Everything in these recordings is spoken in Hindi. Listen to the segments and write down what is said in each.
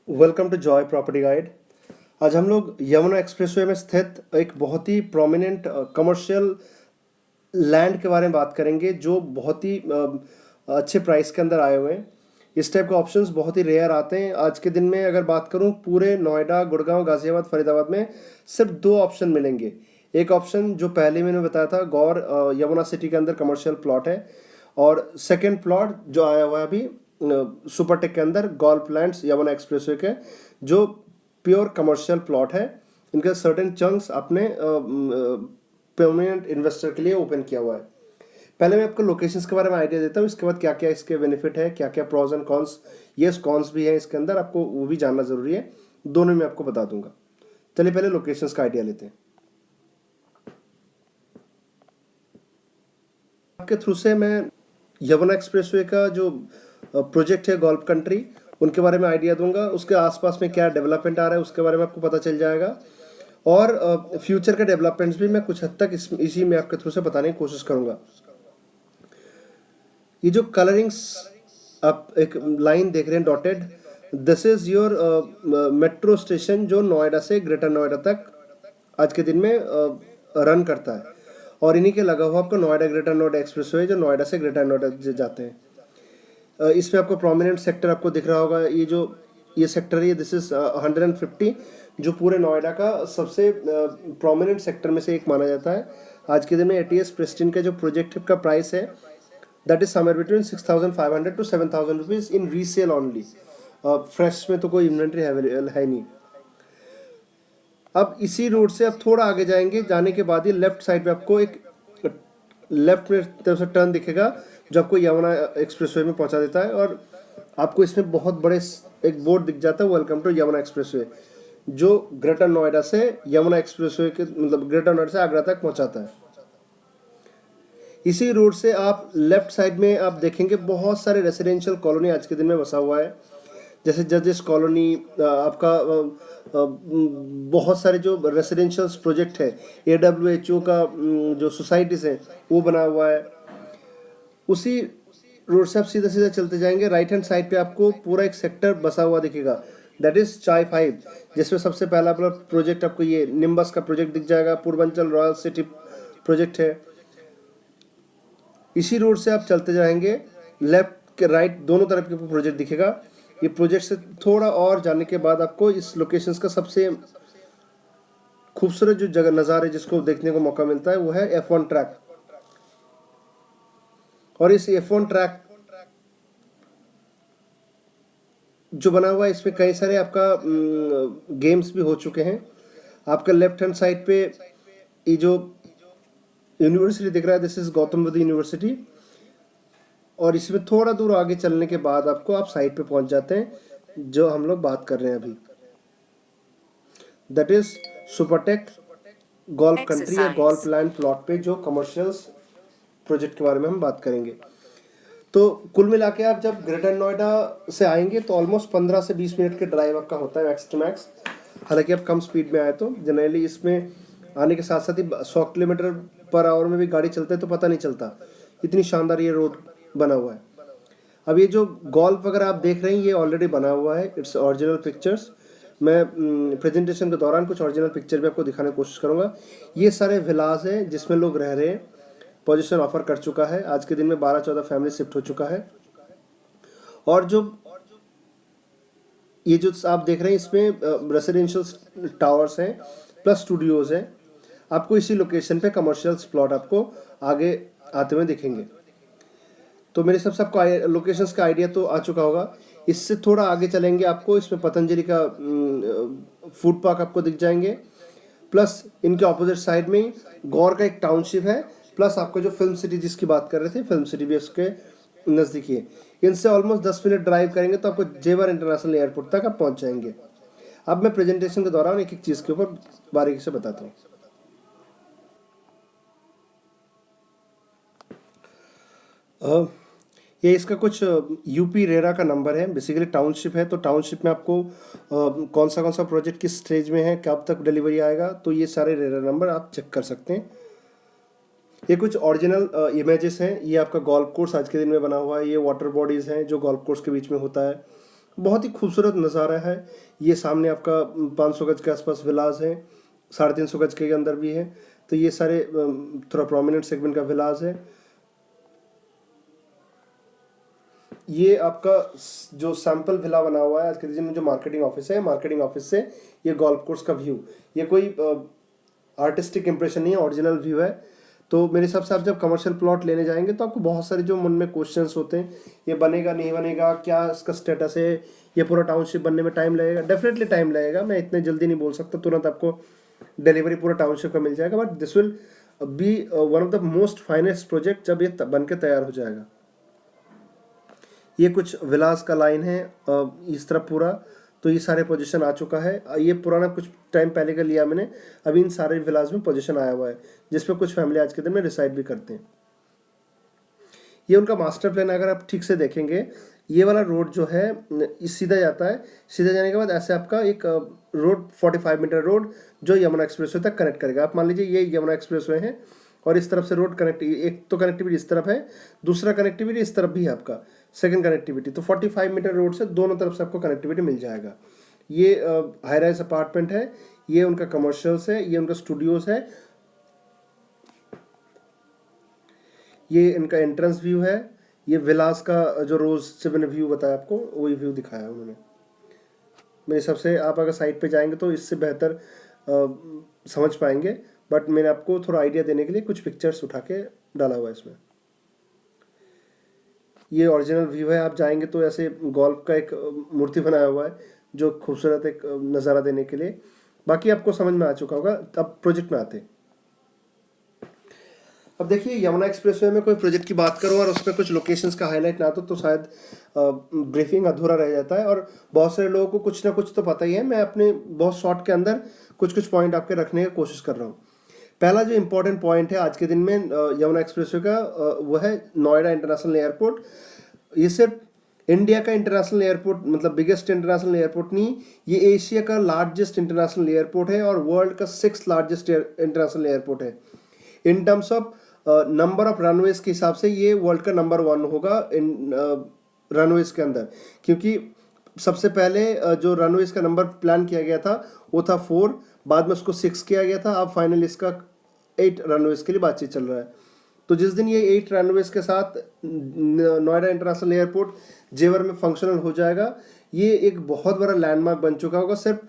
Welcome to Joy property guide. आज हम लोग यमुना एक्सप्रेसवे में स्थित एक बहुत ही प्रोमिनेंट कमर्शियल लैंड के बारे में बात करेंगे जो बहुत ही अच्छे प्राइस के अंदर आए हुए हैं। इस टाइप के ऑप्शंस बहुत ही रेयर आते हैं। आज के दिन में अगर बात करूं, पूरे नोएडा, गुड़गांव, गाजियाबाद, फरीदाबाद में सिर्फ दो ऑप्शन मिलेंगे। एक ऑप्शन जो पहले मैंने बताया था, गौर यमुना सिटी के अंदर कमर्शियल प्लॉट है, और सेकेंड प्लॉट जो आया हुआ है अभी सुपरटेक के अंदर, गोल्फ लैंड्स यमुना एक्सप्रेसवे के, जो प्योर कमर्शियल प्लॉट है। इनका सर्टेन चंक्स अपने परमानेंट इन्वेस्टर के लिए ओपन किया हुआ है। पहले मैं आपको लोकेशंस के बारे में आइडिया देता हूँ, इसके बाद क्या क्या इसके बेनिफिट है, क्या क्या pros and cons, yes cons भी है इसके अंदर, आपको वो भी जानना ज़रूरी है। दोनों में आपको बता दूंगा। चलिए पहले लोकेशंस का आइडिया लेते हैं। आपके थ्रू से मैं यमुना एक्सप्रेसवे का जो प्रोजेक्ट है गोल्फ कंट्री, उनके बारे में आइडिया दूंगा। उसके आसपास में क्या डेवलपमेंट आ रहा है उसके बारे में आपको पता चल जाएगा, और फ्यूचर के डेवलपमेंट्स भी मैं कुछ हद तक इसी में आपके थ्रू से बताने की कोशिश करूंगा। ये जो कलरिंग्स आप एक लाइन देख रहे हैं dotted, this is your metro station जो नोएडा से ग्रेटर नोएडा तक आज के दिन में रन करता है, और इन्हीं के लगा हुआ आपका नोएडा ग्रेटर नोएडा एक्सप्रेसवे जो नोएडा से ग्रेटर नोएडा जाते हैं। इसमें आपको प्रोमिनेंट सेक्टर आपको दिख रहा होगा। ये सेक्टर है, दिस इज 150, जो पूरे नोएडा का सबसे प्रोमिनेंट सेक्टर में से एक माना जाता है। आज के दिन में एटीएस प्रेस्टीन का जो प्रोजेक्ट का प्राइस है, that is somewhere between 6,500 to 7,000 rupees in resale only. Fresh में तो कोई इन्वेंट्री है नहीं। अब इसी रोड से आप थोड़ा आगे जाएंगे, जाने के बाद ही लेफ्ट साइड पे आपको एक लेफ्ट में तरफ से टर्न दिखेगा जो आपको यमुना एक्सप्रेसवे में पहुंचा देता है, और आपको इसमें बहुत बड़े एक बोर्ड दिख जाता है, वेलकम टू यमुना एक्सप्रेसवे, जो ग्रेटर नोएडा से यमुना एक्सप्रेसवे के मतलब ग्रेटर नोएडा से आगरा तक पहुंचाता है। इसी रोड से आप लेफ्ट साइड में आप देखेंगे बहुत सारे रेसिडेंशियल कॉलोनी आज के दिन में बसा हुआ है, जैसे जजेस कॉलोनी, आपका बहुत सारे जो रेसिडेंशियल प्रोजेक्ट है, AWHO का जो सोसाइटीज़ हैं वो बना हुआ है। उसी रोड से आप सीधा सीधा चलते जाएंगे, राइट हैंड साइड पे आपको पूरा एक सेक्टर बसा हुआ दिखेगा, दैट इज चाय 5, जिसमें सबसे पहला प्रोजेक्ट आपको ये निम्बस का प्रोजेक्ट दिख जाएगा। पूर्वांचल रॉयल सिटी प्रोजेक्ट है। इसी रोड से आप चलते जाएंगे, लेफ्ट के राइट दोनों तरफ के प्रोजेक्ट दिखेगा। ये प्रोजेक्ट से थोड़ा और जाने के बाद आपको इस लोकेशन का सबसे खूबसूरत जो जगह नज़ारे जिसको देखने को मौका मिलता है वो है F1 ट्रैक। और इस F1 ट्रैक जो बना हुआ है, इसमें कई सारे आपका गेम्स भी हो चुके हैं। आपका लेफ्ट हैंड साइड पे ये जो यूनिवर्सिटी दिख रहा है, this is Gautam Buddha university, और इसमें थोड़ा दूर आगे चलने के बाद आपको आप साइड पे पहुंच जाते हैं जो हम लोग बात कर रहे हैं अभी, that is Supertech golf country या गोल्फ लैंड प्लॉट पे जो कमर्शियल्स प्रोजेक्ट के बारे में हम बात करेंगे। तो कुल मिला के आप जब ग्रेटर नोएडा से आएंगे तो ऑलमोस्ट 15 से 20 मिनट के ड्राइव आपका होता है मैक्स टू मैक्स। हालांकि आप कम स्पीड में आए तो जनरली इसमें आने के साथ साथ ही 100 किलोमीटर पर आवर में भी गाड़ी चलते हैं तो पता नहीं चलता, इतनी शानदार ये रोड बना हुआ है। अब ये जो गोल्फ अगर आप देख रहे हैं ये ऑलरेडी बना हुआ है, इट्स ओरिजिनल पिक्चर्स। मैं प्रेजेंटेशन के दौरान कुछ ओरिजिनल पिक्चर भी आपको दिखाने की कोशिश करूँगा। ये सारे विलास हैं जिसमें लोग रह रहे हैं, पोजीशन ऑफर कर चुका है। आज के दिन में 12-14 फैमिली शिफ्ट हो चुका है। और जो ये जो आप देख रहे हैं इसमें रेसिडेंशियल टावर्स हैं प्लस स्टूडियोज़ हैं। आपको इसी लोकेशन पे कमर्शियल प्लॉट आपको आगे आते हुए दिखेंगे। तो मेरे हिसाब से आपको लोकेशंस का आइडिया तो आ चुका होगा। इससे थोड़ा आगे चलेंगे, आपको इसमें पतंजलि का फूड पार्क आपको दिख जाएंगे, प्लस इनके ऑपोजिट साइड में गौर का एक टाउनशिप है, प्लस आपको जो फिल्म सिटी जिसकी बात कर रहे थे, फिल्म सिटी भी उसके नज़दीक ही है। इनसे ऑलमोस्ट 10 मिनट ड्राइव करेंगे तो आपको जेवर इंटरनेशनल एयरपोर्ट तक आप पहुंच जाएंगे। अब मैं प्रेजेंटेशन के दौरान एक एक चीज़ के ऊपर बारीकी से बताता हूँ। ये इसका कुछ यूपी रेरा का नंबर है, बेसिकली टाउनशिप है। तो टाउनशिप में आपको कौन सा प्रोजेक्ट किस स्टेज में है, कब तक डिलीवरी आएगा, तो ये सारे रेरा नंबर आप चेक कर सकते हैं। ये कुछ ओरिजिनल इमेजेस हैं। ये आपका गोल्फ कोर्स आज के दिन में बना हुआ है। ये वाटर बॉडीज़ हैं जो गोल्फ कोर्स के बीच में होता है। बहुत ही खूबसूरत नज़ारा है। ये सामने आपका 500 गज के आसपास विलाज हैं, 350 गज के अंदर भी है। तो ये सारे थोड़ा प्रोमिनेंट सेगमेंट का विलाज है। ये आपका जो सैंपल विला बना हुआ है आज के दिन में, जो मार्केटिंग ऑफिस है, मार्केटिंग ऑफिस से ये गोल्फ कोर्स का व्यू, ये कोई आर्टिस्टिक इंप्रेशन नहीं है, ओरिजिनल व्यू है। तो मेरे हिसाब से आप जब कमर्शियल प्लॉट लेने जाएंगे तो आपको बहुत सारे जो मन में क्वेश्चंस होते हैं, ये बनेगा नहीं बनेगा, क्या इसका स्टेटस है, ये पूरा टाउनशिप बनने में टाइम लगेगा। डेफिनेटली टाइम लगेगा, मैं इतने जल्दी नहीं बोल सकता तुरंत आपको डिलीवरी पूरा टाउनशिप का मिल जाएगा, but this will be one of the most finest project जब ये बन के तैयार हो जाएगा। ये कुछ विलास का लाइन है इस तरफ पूरा। तो ये सारे पोजीशन आ चुका है। ये पुराना कुछ टाइम पहले का लिया मैंने, अभी इन सारे विलास में पोजीशन आया हुआ है, जिसपे कुछ फैमिली आज के दिन में रिसाइड भी करते हैं। ये उनका मास्टर प्लान अगर आप ठीक से देखेंगे, ये वाला रोड जो है इस सीधा जाता है, सीधा जाने के बाद ऐसे आपका एक रोड 45 मीटर रोड जो यमुना एक्सप्रेसवे तक कनेक्ट करेगा। आप मान लीजिए ये यमुना एक्सप्रेसवे है और इस तरफ से रोड कनेक्ट, एक तो कनेक्टिविटी इस तरफ है, दूसरा कनेक्टिविटी इस तरफ भी है आपका, सेकंड कनेक्टिविटी। तो 45 मीटर रोड से दोनों तरफ से आपको कनेक्टिविटी मिल जाएगा। ये हाई राइज अपार्टमेंट है, ये उनका कमर्शियल्स है, ये उनका स्टूडियोज है, ये इनका एंट्रेंस व्यू है, ये विलास का जो रोज से मैंने व्यू बताया आपको वही व्यू दिखाया उन्होंने। मेरे हिसाब से आप अगर साइट पे जाएंगे तो इससे बेहतर समझ पाएंगे, बट मैंने आपको थोड़ा आइडिया देने के लिए कुछ पिक्चर्स उठा के डाला हुआ है इसमें। ये ओरिजिनल व्यू है, आप जाएंगे तो ऐसे गोल्फ का एक मूर्ति बनाया हुआ है जो खूबसूरत एक नज़ारा देने के लिए। बाकी आपको समझ में आ चुका होगा। अब प्रोजेक्ट में आते हैं। अब देखिए यमुना एक्सप्रेसवे में कोई प्रोजेक्ट की बात करूं और उसमें कुछ लोकेशंस का हाईलाइट ना तो शायद ब्रीफिंग अधूरा रह जाता है, और बहुत सारे लोगों को कुछ ना कुछ तो पता ही है। मैं अपने बहुत शॉर्ट के अंदर कुछ कुछ पॉइंट आपके रखने की कोशिश कर रहा हूँ। पहला जो इम्पोर्टेंट पॉइंट है आज के दिन में यमुना एक्सप्रेसवे का, वो है नोएडा इंटरनेशनल एयरपोर्ट। ये सिर्फ इंडिया का इंटरनेशनल एयरपोर्ट, मतलब बिगेस्ट इंटरनेशनल एयरपोर्ट नहीं, ये एशिया का लार्जेस्ट इंटरनेशनल एयरपोर्ट है और वर्ल्ड का 6th लार्जेस्ट इंटरनेशनल एयरपोर्ट है। In terms of number of runways के हिसाब से ये वर्ल्ड का नंबर 1 होगा इन रनवेज के अंदर, क्योंकि सबसे पहले जो रनवेज का नंबर प्लान किया गया था वो था 4, बाद में उसको 6 किया गया था, अब फाइनल इसका 8 रनवेज के लिए बातचीत चल रहा है। तो जिस दिन ये 8 रनवेज के साथ नोएडा इंटरनेशनल एयरपोर्ट जेवर में फंक्शनल हो जाएगा, ये एक बहुत बड़ा लैंडमार्क बन चुका होगा। सिर्फ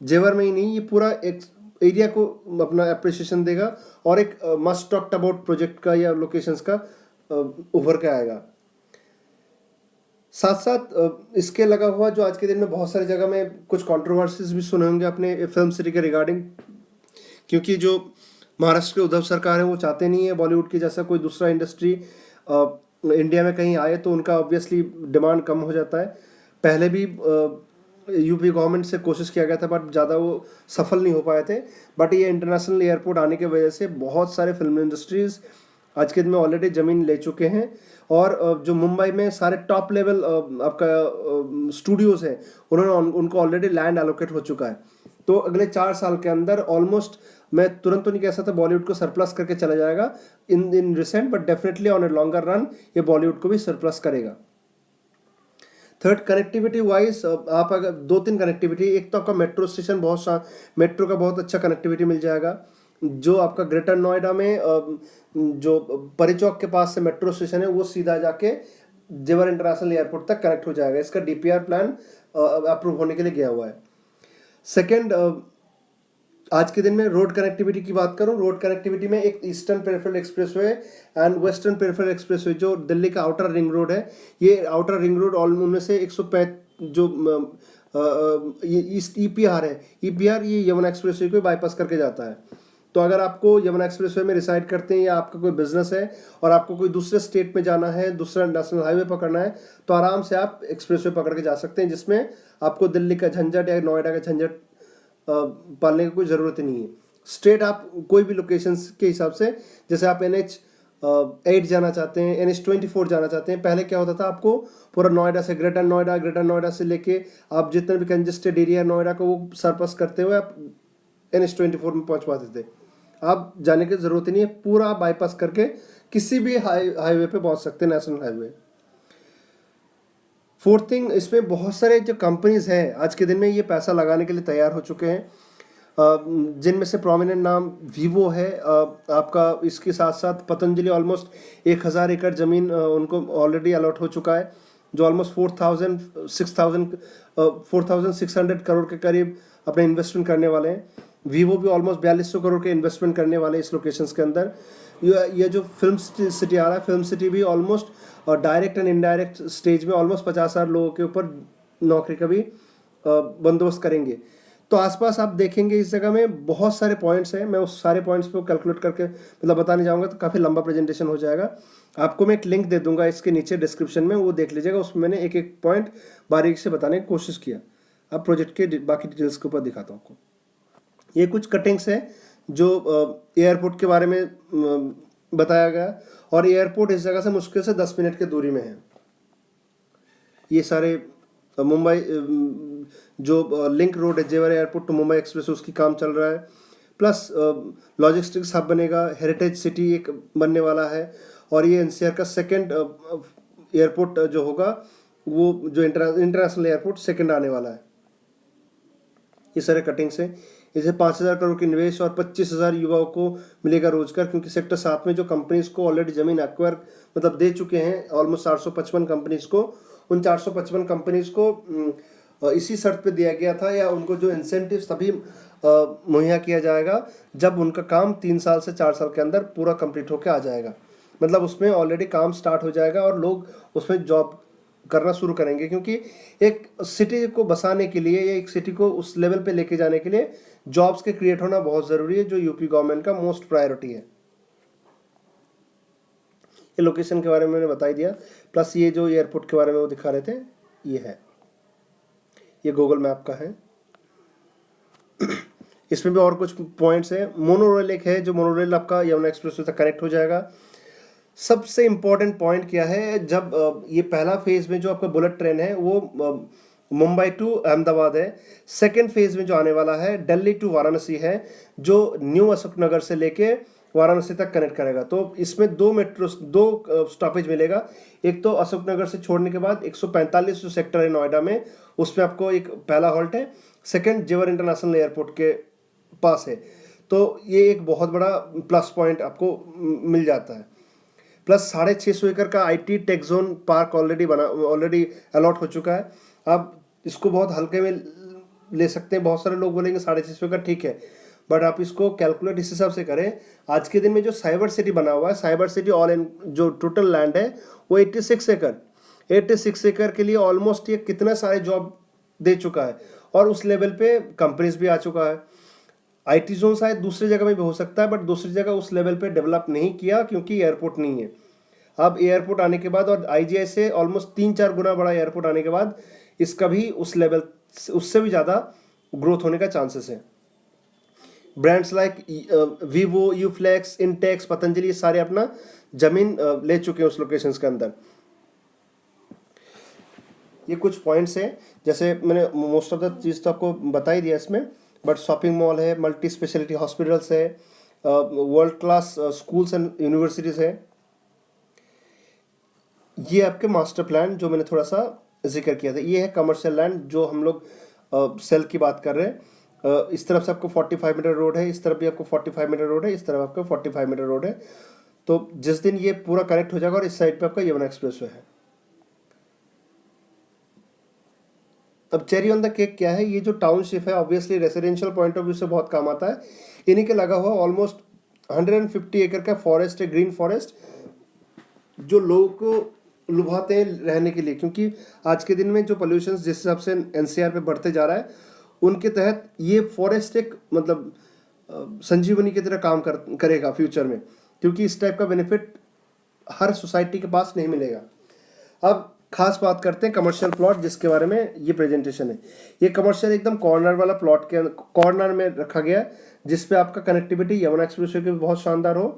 जेवर में ही नहीं, ये पूरा एक एरिया को अपना अप्रिसिएशन देगा और एक मस्ट टॉक्ड अबाउट प्रोजेक्ट का या लोकेशंस का उभर के आएगा। साथ साथ इसके लगा हुआ जो आज के दिन में बहुत सारी जगह में कुछ कंट्रोवर्सीज भी सुने होंगे अपने फिल्म सिटी के रिगार्डिंग, क्योंकि जो महाराष्ट्र के उद्धव सरकार है वो चाहते नहीं है बॉलीवुड की जैसा कोई दूसरा इंडस्ट्री इंडिया में कहीं आए, तो उनका ऑब्वियसली डिमांड कम हो जाता है। पहले भी यूपी गवर्नमेंट से कोशिश किया गया था बट ज़्यादा वो सफल नहीं हो पाए थे। बट ये इंटरनेशनल एयरपोर्ट आने की वजह से बहुत सारे फिल्म इंडस्ट्रीज़ आज के दिन में ऑलरेडी ज़मीन ले चुके हैं, और जो मुंबई में सारे टॉप लेवल आपका स्टूडियोज़ हैं उन्होंने उनको ऑलरेडी लैंड एलोकेट हो चुका है। तो अगले 4 साल के अंदर ऑलमोस्ट, मैं तुरंत तो नहीं कह सकता बॉलीवुड को सरप्लस करके चला जाएगा in recent, but definitely on a longer run ये बॉलीवुड को भी सरप्लस करेगा। थर्ड, कनेक्टिविटी वाइज आप अगर 2-3 कनेक्टिविटी, एक तो आपका मेट्रो स्टेशन मेट्रो का बहुत अच्छा कनेक्टिविटी मिल जाएगा। जो आपका ग्रेटर नोएडा में जो परी चौक के पास से मेट्रो स्टेशन है वो सीधा जाके जेवर इंटरनेशनल एयरपोर्ट तक कनेक्ट हो जाएगा। इसका डीपीआर प्लान अप्रूव होने के लिए गया हुआ है। सेकेंड, आज के दिन में रोड कनेक्टिविटी की बात करूं, रोड कनेक्टिविटी में एक eastern peripheral expressway and western peripheral expressway जो दिल्ली का आउटर रिंग रोड है, ये आउटर रिंग रोड उनमें से 105 जो ईपीआर है, ईपीआर ये यमुना एक्सप्रेसवे को बाईपास करके जाता है। तो अगर आपको यमुना एक्सप्रेसवे में रिसाइड करते हैं या आपका कोई बिजनेस है और आपको कोई दूसरे स्टेट में जाना है, दूसरा नेशनल हाईवे पकड़ना है, तो आराम से आप एक्सप्रेसवे पकड़ के जा सकते हैं, जिसमें आपको दिल्ली का झंझट या नोएडा का झंझट पालने की कोई ज़रूरत नहीं है। स्ट्रेट आप कोई भी लोकेशंस के हिसाब से, जैसे आप NH 8 जाना चाहते हैं, NH 24 जाना चाहते हैं, पहले क्या होता था आपको पूरा नोएडा से ग्रेटर नोएडा से लेके आप जितने भी कंजेस्टेड एरिया नोएडा को वो सरपास करते हुए आप NH 24 में पहुंच पाते थे। आप जाने की ज़रूरत नहीं है, पूरा बाईपास करके किसी भी हाईवे पे पहुंच सकते हैं, नेशनल हाईवे। फोर्थ थिंग, इसमें बहुत सारे जो कंपनीज हैं आज के दिन में ये पैसा लगाने के लिए तैयार हो चुके हैं, जिनमें से प्रोमिनेंट नाम वीवो है। आपका इसके साथ साथ पतंजलि ऑलमोस्ट 1,000 एकड़ ज़मीन उनको ऑलरेडी अलॉट हो चुका है, जो ऑलमोस्ट 4,600 करोड़ के करीब अपने इन्वेस्टमेंट करने वाले हैं। वीवो भी ऑलमोस्ट 4200 करोड़ के इन्वेस्टमेंट करने वाले हैं इस लोकेशंस के अंदर। ये जो फिल्म सिटी आ रहा है, फिल्म सिटी भी almost direct and indirect stage में ऑलमोस्ट 50,000 लोगों के ऊपर नौकरी का भी बंदोबस्त करेंगे। तो आसपास आप देखेंगे इस जगह में बहुत सारे पॉइंट्स हैं, मैं उस सारे पॉइंट्स को कैलकुलेट करके मतलब बताने जाऊंगा तो काफ़ी लंबा प्रेजेंटेशन हो जाएगा। आपको मैं एक लिंक दे दूंगा इसके नीचे डिस्क्रिप्शन में, वो देख लीजिएगा, उसमें मैंने एक एक पॉइंट बारीक से बताने की कोशिश किया। अब प्रोजेक्ट के बाकी डिटेल्स के ऊपर दिखाता हूँ आपको। ये कुछ कटिंग्स हैं जो एयरपोर्ट के बारे में बताया गया, और एयरपोर्ट इस जगह से मुश्किल से 10 मिनट की दूरी में है। ये सारे मुंबई जो लिंक रोड है जेवर एयरपोर्ट टू मुंबई एक्सप्रेस, उसकी काम चल रहा है। प्लस लॉजिस्टिक्स हब बनेगा, हेरिटेज सिटी एक बनने वाला है, और ये एनसीआर का सेकंड एयरपोर्ट जो होगा, वो जो इंटरनेशनल एयरपोर्ट सेकंड आने वाला है। ये सारे कटिंग्स हैं। इसे 5,000 करोड़ के निवेश और 25,000 युवाओं को मिलेगा रोजगार, क्योंकि सेक्टर 7 में जो कंपनीज को ऑलरेडी जमीन एक्वायर मतलब दे चुके हैं ऑलमोस्ट 455 कंपनीज को, उन 455 कंपनीज को इसी शर्त पे दिया गया था, या उनको जो इंसेंटिव तभी मुहैया किया जाएगा जब उनका काम 3 साल से 4 साल के अंदर पूरा कंप्लीट होकर आ जाएगा। मतलब उसमें ऑलरेडी काम स्टार्ट हो जाएगा और लोग उसमें जॉब करना शुरू करेंगे, क्योंकि एक सिटी को बसाने के लिए या एक सिटी को उस लेवल पे लेके जाने के लिए जॉब्स के क्रिएट होना बहुत ज़रूरी है, जो यूपी गवर्नमेंट का मोस्ट प्रायोरिटी है। ये लोकेशन के बारे में मैंने बता ही दिया, प्लस ये जो एयरपोर्ट के बारे में वो दिखा रहे थे, ये है, ये गूगल मैप का है। इसमें भी और कुछ पॉइंट्स हैं। मोनोरेल एक है, जो मोनोरेल आपका यमुना एक्सप्रेस तक कनेक्ट हो जाएगा। सबसे इम्पोर्टेंट पॉइंट क्या है, जब ये पहला फेज में जो आपका बुलेट ट्रेन है वो मुंबई टू अहमदाबाद है, सेकेंड फेज में जो आने वाला है दिल्ली टू वाराणसी है, जो न्यू अशोकनगर से लेके वाराणसी तक कनेक्ट करेगा। तो इसमें दो स्टॉपेज मिलेगा। एक तो अशोकनगर से छोड़ने के बाद 145 जो सेक्टर है नोएडा में, उसमें आपको एक पहला हॉल्ट है, सेकंड जेवर इंटरनेशनल एयरपोर्ट के पास है। तो ये एक बहुत बड़ा प्लस पॉइंट आपको मिल जाता है। प्लस 650 एकड़ का IT tech zone park already allot हो चुका है। आप इसको बहुत हल्के में ले सकते हैं। बहुत सारे लोग बोलेंगे 650 एकड़ ठीक है, बट आप इसको कैलकुलेट इस हिसाब से करें। आज के दिन में जो साइबर सिटी बना हुआ है, साइबर सिटी ऑल इन जो टोटल लैंड है वो 86 एकड़ के लिए ऑलमोस्ट ये कितना सारे जॉब दे चुका है, और उस लेवल पे कंपनीज भी आ चुका है। आईटी जोन शायद दूसरी जगह में भी हो सकता है, बट दूसरी जगह उस लेवल पे डेवलप नहीं किया क्योंकि एयरपोर्ट नहीं है। अब एयरपोर्ट आने के बाद और आईजीआई से ऑलमोस्ट 3-4 गुना बड़ा एयरपोर्ट आने के बाद इसका भी उस लेवल उससे भी ज़्यादा ग्रोथ होने का चांसेस है। Brands like Vivo, Uflex, Intex, Patanjali, ये सारे अपना जमीन ले चुके हैं उस लोकेशंस के अंदर। ये कुछ पॉइंट्स हैं, जैसे मैंने मोस्ट ऑफ द चीज़ तो आपको बता ही दिया इसमें, बट शॉपिंग मॉल है, मल्टी स्पेशलिटी हॉस्पिटल्स है, world class schools and universities है। ये आपके मास्टर प्लान जो मैंने थोड़ा सा जिक्र किया था, ये है कमर्शियल लैंड जो हम लोग सेल की बात कर रहे हैं। इस तरफ से आपको 45 मीटर रोड है, इस तरफ भी आपको 45 मीटर रोड है, इस तरफ आपका 45 मीटर रोड है। तो जिस दिन ये पूरा कनेक्ट हो जाएगा, और इस साइड पे आपका यमुना एक्सप्रेसवे है। अब चेरी ऑन द केक क्या है, ये जो टाउनशिप है obviously residential point of view से बहुत काम आता है। इन्हीं के लगा हुआ ऑलमोस्ट 150 एकड़ का फॉरेस्ट है, ग्रीन फॉरेस्ट, जो लोगों को लुभाते हैं रहने के लिए, क्योंकि आज के दिन में जो पोल्यूशन जिस हिसाब से एनसीआर पे बढ़ते जा रहा है, उनके तहत ये फॉरेस्ट एक मतलब संजीवनी की तरह काम करेगा फ्यूचर में, क्योंकि इस टाइप का बेनिफिट हर सोसाइटी के पास नहीं मिलेगा। अब खास बात करते हैं कमर्शियल प्लॉट, जिसके बारे में ये प्रेजेंटेशन है। ये कमर्शियल एकदम कॉर्नर वाला प्लॉट के कॉर्नर में रखा गया, जिसपे आपका कनेक्टिविटी यमुना एक्सप्रेसवे की भी बहुत शानदार हो,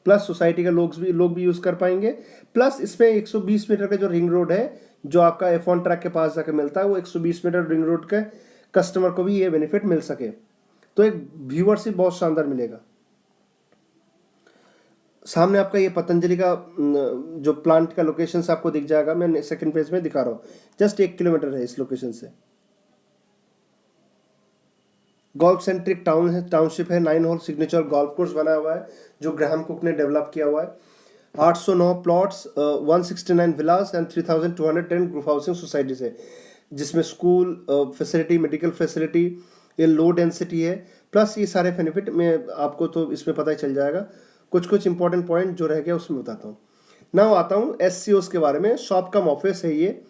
प्लस सोसाइटी के लोग भी यूज़ कर पाएंगे। प्लस इसमें 120 मीटर का जो रिंग रोड है, जो आपका F1 ट्रैक के पास जाकर मिलता है, वो 120 मीटर रिंग रोड के कस्टमर को भी ये बेनिफिट मिल सके, तो एक व्यूअरशिप बहुत शानदार मिलेगा। सामने आपका ये पतंजलि का जो प्लांट का लोकेशन से आपको दिख जाएगा, मैं सेकंड पेज में दिखा रहा हूँ। जस्ट 1 किलोमीटर है इस लोकेशन से। गोल्फ सेंट्रिक टाउन है, टाउनशिप है। 9 होल सिग्नेचर गोल्फ कोर्स बना हुआ है जो ग्राहम कुक ने डेवलप किया हुआ है। 809 plots, 169 Vilas and 3210 group housing societies है, जिसमें स्कूल फैसिलिटी, मेडिकल फैसिलिटी, ये लो डेंसिटी है। प्लस ये सारे बेनिफिट में आपको तो इसमें पता ही चल जाएगा। कुछ कुछ इंपॉर्टेंट पॉइंट जो रह गया उसमें बताता हूँ। ना आता हूँ SCOs के बारे में। शॉप कम ऑफिस है ये,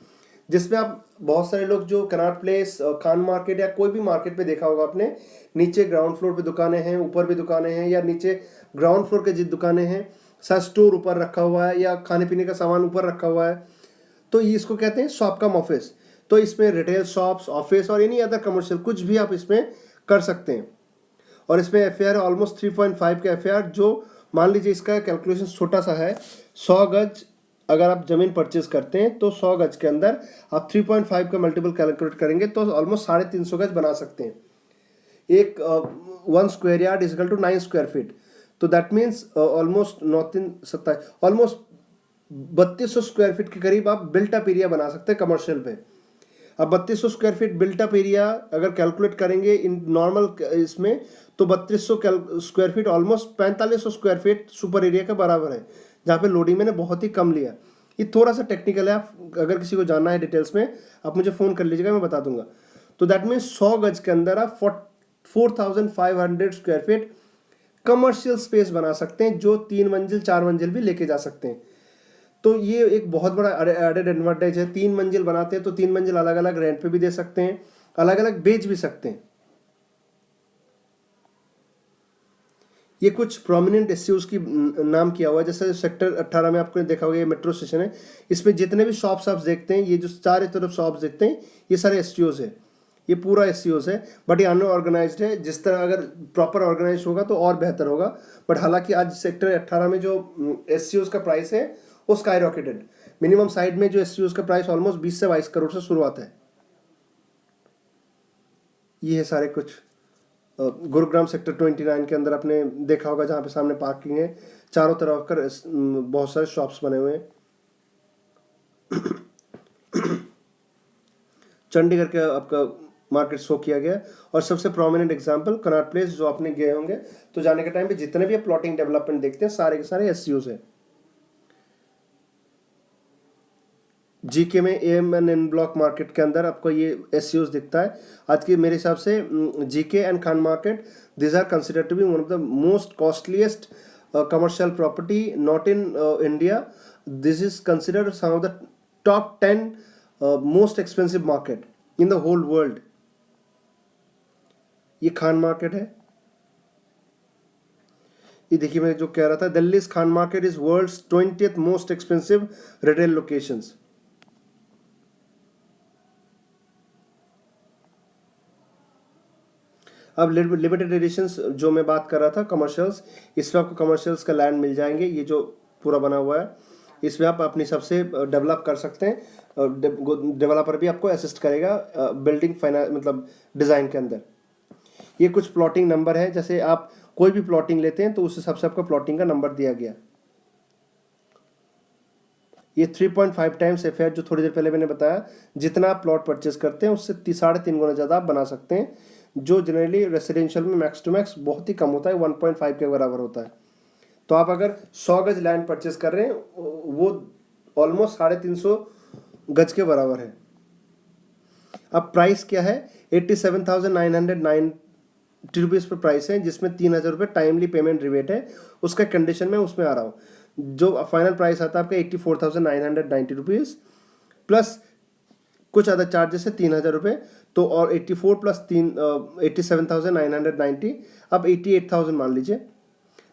जिसमें आप बहुत सारे लोग जो कनॉट प्लेस, खान मार्केट या कोई भी मार्केट पे देखा होगा आपने, नीचे ग्राउंड फ्लोर पे दुकानें हैं, ऊपर भी दुकानें हैं, या नीचे ग्राउंड फ्लोर के जित दुकानें हैं, सा स्टोर ऊपर रखा हुआ है या खाने पीने का सामान ऊपर रखा हुआ है, तो ये इसको कहते हैं शॉप कम ऑफिस। तो इसमें रिटेल शॉप्स, ऑफिस और एनी अदर कमर्शियल कुछ भी आप इसमें कर सकते हैं। और इसमें FAR है ऑलमोस्ट 3.5 का FAR, जो मान लीजिए इसका कैलकुलेशन छोटा सा है। 100 गज अगर आप ज़मीन परचेज करते हैं तो 100 गज के अंदर आप 3.5 का मल्टीपल कैलकुलेट करेंगे तो ऑलमोस्ट 350 गज बना सकते हैं। एक 1 square yard equal to 9 square feet, तो that means almost 9 3 27 almost 3200 square feet के करीब आप बिल्ट अप एरिया बना सकते हैं कमर्शियल पे। अब 3200 square feet built up area अगर कैलकुलेट करेंगे इन नॉर्मल इसमें, तो 3200 square feet almost 4500 square feet super area के बराबर है, जहाँ पे लोडिंग मैंने बहुत ही कम लिया। ये थोड़ा सा टेक्निकल है, आप अगर किसी को जानना है डिटेल्स में आप मुझे फ़ोन कर लीजिएगा, मैं बता दूंगा। तो दैट मीन्स 100 गज के अंदर आप 4500 स्क्वायर फीट कमर्शियल स्पेस बना सकते हैं, जो 3 मंजिल 4 मंजिल भी लेके जा सकते हैं। तो ये एक बहुत बड़ा एडेड एडवांटेज है। 3 मंजिल बनाते हैं तो 3 मंजिल अलग अलग रेंट पे भी दे सकते हैं, अलग अलग बेच भी सकते हैं। ये कुछ प्रोमिनेंट SCOs की नाम किया हुआ है, जैसे सेक्टर 18 में आपने देखा होगा ये मेट्रो स्टेशन है, इसमें जितने भी शॉप्स आप देखते हैं, ये जो चारों तरफ शॉप्स देखते हैं, ये सारे SCOs है। ये पूरा SCOs है, बट ये अनऑर्गेनाइज्ड है। जिस तरह अगर प्रॉपर ऑर्गेनाइज होगा तो और बेहतर होगा। बट हालांकि आज सेक्टर 18 में जो SCOs का प्राइस है वो स्काई रॉकेटेड। मिनिमम साइड में जो SCOs का प्राइस ऑलमोस्ट 20 से 22 करोड़ से शुरुआत है। ये है सारे कुछ। गुरुग्राम सेक्टर 29 के अंदर आपने देखा होगा, जहाँ पे सामने पार्किंग है, चारों तरफ कर बहुत सारे शॉप्स बने हुए हैं। चंडीगढ़ का आपका मार्केट शो किया गया। और सबसे प्रोमिनेंट एग्जांपल कनॉट प्लेस, जो आपने गए होंगे तो जाने के टाइम पे जितने भी प्लॉटिंग डेवलपमेंट देखते हैं सारे के सारे SCOs है। GK में AMN ब्लॉक मार्केट के अंदर आपको ये SCOs दिखता है। आज के मेरे हिसाब से GK and Khan market, this are consider to be one of the most costliest commercial property not in India. This is considered some of the top 10 most expensive market in the whole world. ये खान मार्केट है। ये देखिए मैं जो कह रहा था, Delhi Khan market is world's 20th most expensive retail locations. अब लिमिटेड एडिशंस जो मैं बात कर रहा था कमर्शियल्स, इसमें आपको कमर्शियल्स का लैंड मिल जाएंगे। ये जो पूरा बना हुआ है इसमें आप अपनी सबसे डेवलप कर सकते हैं। डेवलपर भी आपको असिस्ट करेगा बिल्डिंग फाइनेंस मतलब डिज़ाइन के अंदर। ये कुछ प्लॉटिंग नंबर है, जैसे आप कोई भी प्लॉटिंग लेते हैं तो उस हिसाब से आपको प्लॉटिंग का नंबर दिया गया। ये 3.5 टाइम्स FAR जो थोड़ी देर पहले मैंने बताया, जितना आप प्लॉट परचेज करते हैं उससे 3.5 गुना ज़्यादा आप बना सकते हैं, जो जनरली रेसिडेंशियल में मैक्स टू मैक्स बहुत ही कम होता है, 1.5 के बराबर होता है। तो आप अगर 100 गज लैंड परचेज कर रहे हैं वो ऑलमोस्ट 350 गज के बराबर है। अब प्राइस क्या है, 87,990 रुपीज़ पर प्राइस है, जिसमें 3,000 रुपये टाइमली पेमेंट रिबेट है। उसका कंडीशन में उसमें आ रहा हूँ, जो फाइनल प्राइस आता है आपका 84,990 रुपीज़ प्लस कुछ अदर चार्जेस है 3,000 रुपये, तो और 84 प्लस 87,990, अब 88,000 मान लीजिए,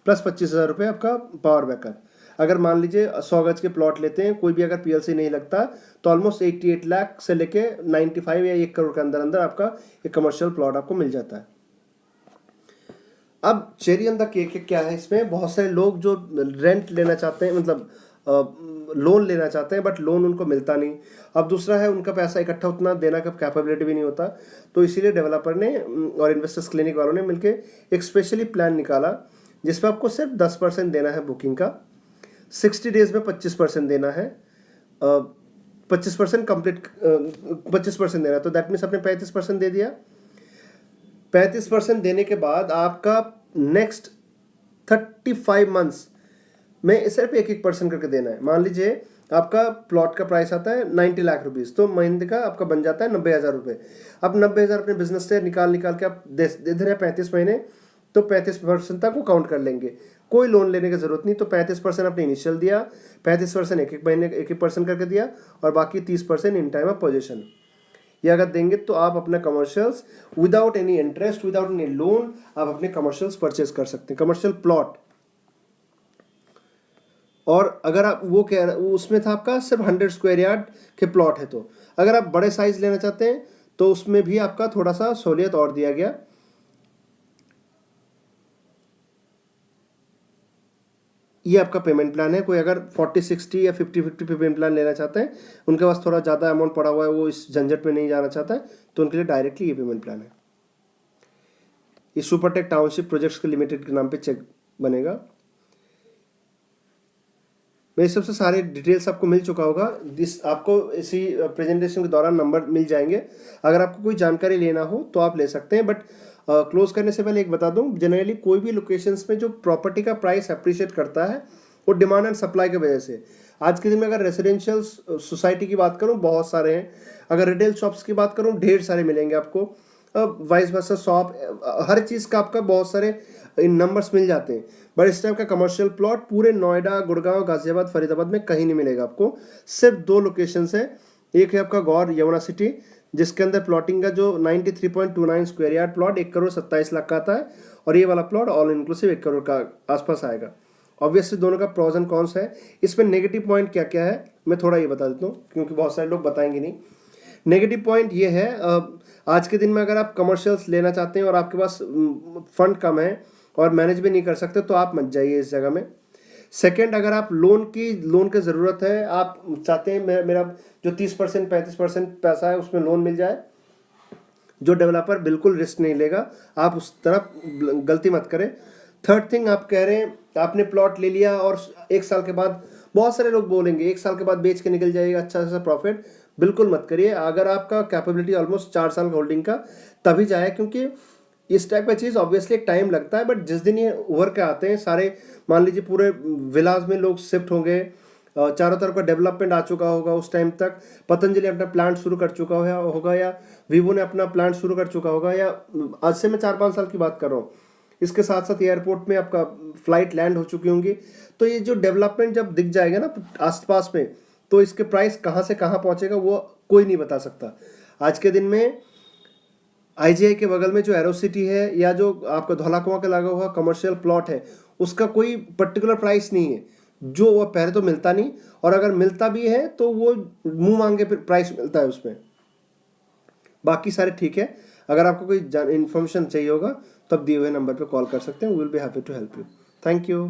प्लस 25,000 रुपये आपका पावर बैकअप। अगर मान लीजिए 100 गज के प्लॉट लेते हैं, कोई भी अगर PLC नहीं लगता, तो ऑलमोस्ट 88 लाख से लेके 95 या 1 करोड़ के अंदर अंदर आपका एक कमर्शियल प्लॉट आपको मिल जाता है। अब चेरी ऑन द केक क्या है, इसमें बहुत सारे लोग जो रेंट लेना चाहते हैं, मतलब लोन लेना चाहते हैं, बट लोन उनको मिलता नहीं। अब दूसरा है उनका पैसा इकट्ठा उतना देना का कैपेबिलिटी भी नहीं होता, तो इसीलिए डेवलपर ने और इन्वेस्टर्स क्लिनिक वालों ने मिलकर एक स्पेशली प्लान निकाला, जिस पर आपको सिर्फ 10% देना है बुकिंग का, 60 डेज में 25% देना है, 25% कंप्लीट 25% देना है, तो दैट मीन्स आपने 35% दे दिया। 35% देने के बाद आपका नेक्स्ट 35 मंथ्स में सिर्फ 1% करके देना है। मान लीजिए आपका प्लॉट का प्राइस आता है 90 लाख रुपीज़, तो महीने का आपका बन जाता है 90,000 रुपये। अब 90,000 अपने बिजनेस से निकाल के आप दे दे रहे हैं 35 महीने, तो 35% तक वो काउंट कर लेंगे, कोई लोन लेने की ज़रूरत नहीं। तो 35% आपने इनिशियल दिया, 35% एक एक महीने 1% करके दिया, और बाकी 30% इन टाइम ऑफ पोजीशन। ये अगर देंगे तो आप अपना commercials without any interest, without any loan, आप अपने कमर्शियल्स परचेज कर सकते हैं, कमर्शियल प्लॉट। और अगर आप वो कह रहे, उसमें था आपका सिर्फ 100 स्क्वायर यार्ड के प्लॉट है, तो अगर आप बड़े साइज लेना चाहते हैं तो उसमें भी आपका थोड़ा सा सहूलियत और दिया गया। ये आपका पेमेंट प्लान है। कोई अगर 40-60 या 50-50 पेमेंट प्लान लेना चाहते हैं, उनके पास थोड़ा ज़्यादा अमाउंट पड़ा हुआ है, वो इस झंझट में नहीं जाना चाहता है, तो उनके लिए डायरेक्टली ये पेमेंट प्लान है। ये सुपरटेक टाउनशिप प्रोजेक्ट्स के लिमिटेड के नाम पे चेक बनेगा। मेरे सबसे सारे डिटेल्स आपको मिल चुका होगा, आपको इसी प्रेजेंटेशन के दौरान नंबर मिल जाएंगे। अगर आपको कोई जानकारी लेना हो तो आप ले सकते हैं। बट क्लोज करने से पहले एक बता दूं, जनरली कोई भी लोकेशंस में जो प्रॉपर्टी का प्राइस अप्रिशिएट करता है वो डिमांड एंड सप्लाई की वजह से। आज के दिन में अगर रेजिडेंशियल सोसाइटी की बात करूँ, बहुत सारे हैं। अगर रिटेल शॉप्स की बात करूँ, ढेर सारे मिलेंगे आपको। वाइस वर्सा शॉप, हर चीज़ का आपका बहुत सारे इन नंबर्स मिल जाते हैं। बट इस टाइप का कमर्शियल प्लॉट पूरे नोएडा, गुड़गांव, गाजियाबाद, फरीदाबाद में कहीं नहीं मिलेगा आपको। सिर्फ 2 लोकेशंस है। एक है आपका गौर यमुना सिटी, जिसके अंदर प्लॉटिंग का जो 93.29 स्क्वायर यार्ड प्लॉट 1,27,00,000 का आता है, और ये वाला प्लॉट ऑल इंक्लूसिव 1 करोड़ का आसपास आएगा। ऑब्वियसली दोनों का प्रॉज एंड कॉन्स है। इसमें नेगेटिव पॉइंट क्या क्या है मैं थोड़ा ये बता देता हूँ, क्योंकि बहुत सारे लोग बताएंगे नहीं। नेगेटिव पॉइंट ये है, आज के दिन में अगर आप कमर्शियल्स लेना चाहते हैं और आपके पास फंड कम है और मैनेज भी नहीं कर सकते, तो आप मत जाइए इस जगह में। सेकेंड, अगर आप लोन की ज़रूरत है, आप चाहते हैं मेरा जो 30% 35% पैसा है उसमें लोन मिल जाए, जो डेवलपर बिल्कुल रिस्क नहीं लेगा, आप उस तरफ गलती मत करें। थर्ड थिंग, आप कह रहे हैं आपने प्लॉट ले लिया और 1 साल के बाद, बहुत सारे लोग बोलेंगे 1 साल के बाद बेच के निकल जाएगा अच्छा खासा प्रॉफिट। बिल्कुल मत करिए। अगर आपका कैपेबिलिटी ऑलमोस्ट 4 साल होल्डिंग का, तभी जाए, क्योंकि इस टाइप का चीज़ ऑब्वियसली एक टाइम लगता है। बट जिस दिन ये उभर के आते हैं सारे, मान लीजिए पूरे विलास में लोग शिफ्ट होंगे, चारों तरफ का डेवलपमेंट आ चुका होगा, उस टाइम तक पतंजलि अपना प्लांट शुरू कर चुका होगा, या वीवो ने अपना प्लांट शुरू कर चुका होगा, या आज से मैं 4-5 साल की बात कर रहा हूँ। इसके साथ साथ एयरपोर्ट में आपका फ्लाइट लैंड हो चुकी होंगी। तो ये जो डेवलपमेंट जब दिख जाएगा ना आसपास में, तो इसके प्राइस कहाँ से कहाँ पहुँचेगा वो कोई नहीं बता सकता। आज के दिन में IGI के बगल में जो एरो सिटी है, या जो आपका धौलाकुआं के लगा हुआ कमर्शियल प्लॉट है, उसका कोई पर्टिकुलर प्राइस नहीं है। जो वो पहले तो मिलता नहीं, और अगर मिलता भी है तो वो मुंह मांगे प्राइस मिलता है उसमें। बाकी सारे ठीक है। अगर आपको कोई इन्फॉर्मेशन चाहिए होगा तब दिए हुए नंबर पर कॉल कर सकते हैं। We will be happy to help you. Thank you.